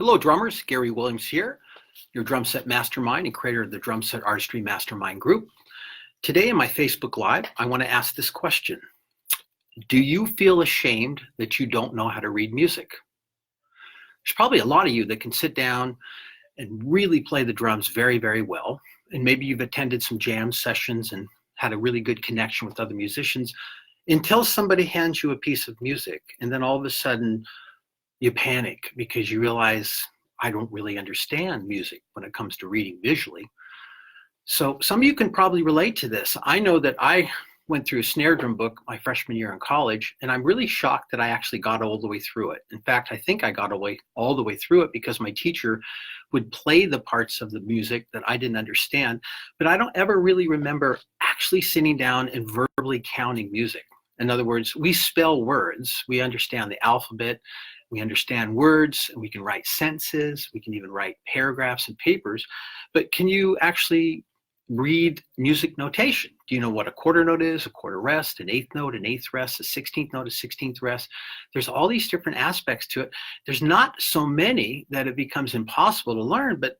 Hello drummers, Garey Williams here, your Drumset Mastermind and creator of the Drumset Artistry Mastermind group. Today in my Facebook Live, I want to ask this question. Do you feel ashamed that you don't know how to read music? There's probably a lot of you that can sit down and really play the drums very, very well. And maybe you've attended some jam sessions and had a really good connection with other musicians until somebody hands you a piece of music. And then all of a sudden, you panic because you realize I don't really understand music when it comes to reading visually. So some of you can probably relate to this. I know that I went through a snare drum book my freshman year in college, and I'm really shocked that I actually got all the way through it. In fact, I think I got all the way through it because my teacher would play the parts of the music that I didn't understand, but I don't ever really remember actually sitting down and verbally counting music. In other words, we spell words, we understand the alphabet, we understand words, and we can write sentences, we can even write paragraphs and papers, but can you actually read music notation? Do you know what a quarter note is, a quarter rest, an eighth note, an eighth rest, a 16th note, a 16th rest? There's all these different aspects to it. There's not so many that it becomes impossible to learn, but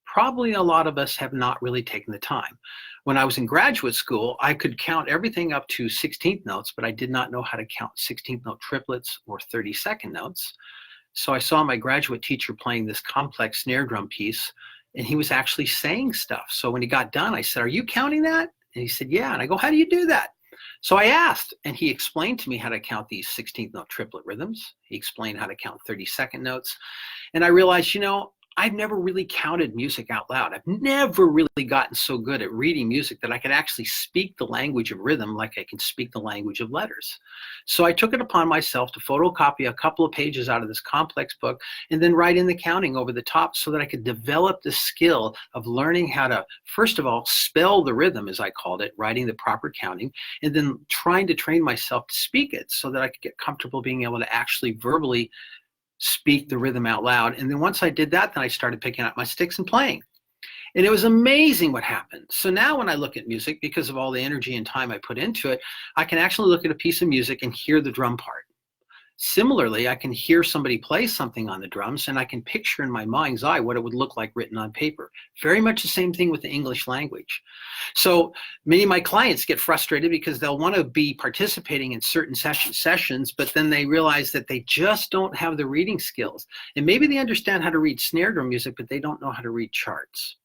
probably a lot of us have not really taken the time. When I was in graduate school, I could count everything up to 16th notes, but I did not know how to count 16th note triplets or 32nd notes. So I saw my graduate teacher playing this complex snare drum piece, and he was actually saying stuff. So when he got done, I said, "Are you counting that?" And he said, "Yeah." And I go, "How do you do that?" So I asked, and he explained to me how to count these 16th note triplet rhythms. He explained how to count 32nd notes. And I realized, I've never really counted music out loud. I've never really gotten so good at reading music that I could actually speak the language of rhythm like I can speak the language of letters. So I took it upon myself to photocopy a couple of pages out of this complex book and then write in the counting over the top so that I could develop the skill of learning how to, first of all, spell the rhythm, as I called it, writing the proper counting, and then trying to train myself to speak it so that I could get comfortable being able to actually verbally speak the rhythm out loud. And then once I did that, then I started picking up my sticks and playing. And it was amazing what happened. So now when I look at music, because of all the energy and time I put into it, I can actually look at a piece of music and hear the drum part. Similarly, I can hear somebody play something on the drums and I can picture in my mind's eye what it would look like written on paper. Very much the same thing with the English language. So many of my clients get frustrated because they'll want to be participating in certain sessions, but then they realize that they just don't have the reading skills. And maybe they understand how to read snare drum music, but they don't know how to read charts.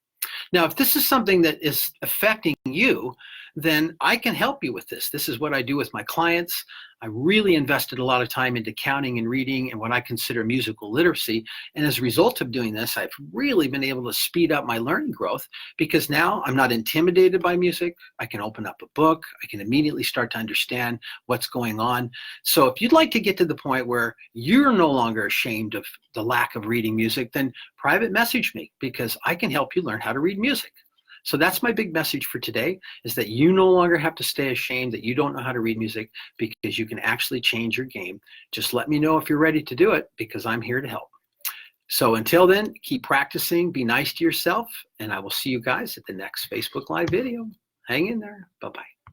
Now, if this is something that is affecting you, then I can help you with this. This is what I do with my clients. I really invested a lot of time into counting and reading and what I consider musical literacy. And as a result of doing this, I've really been able to speed up my learning growth because now I'm not intimidated by music. I can open up a book. I can immediately start to understand what's going on. So if you'd like to get to the point where you're no longer ashamed of the lack of reading music, then private message me because I can help you learn how to read music. So that's my big message for today, is that you no longer have to stay ashamed that you don't know how to read music because you can actually change your game. Just let me know if you're ready to do it because I'm here to help. So until then, keep practicing, be nice to yourself, and I will see you guys at the next Facebook Live video. Hang in there. Bye-bye.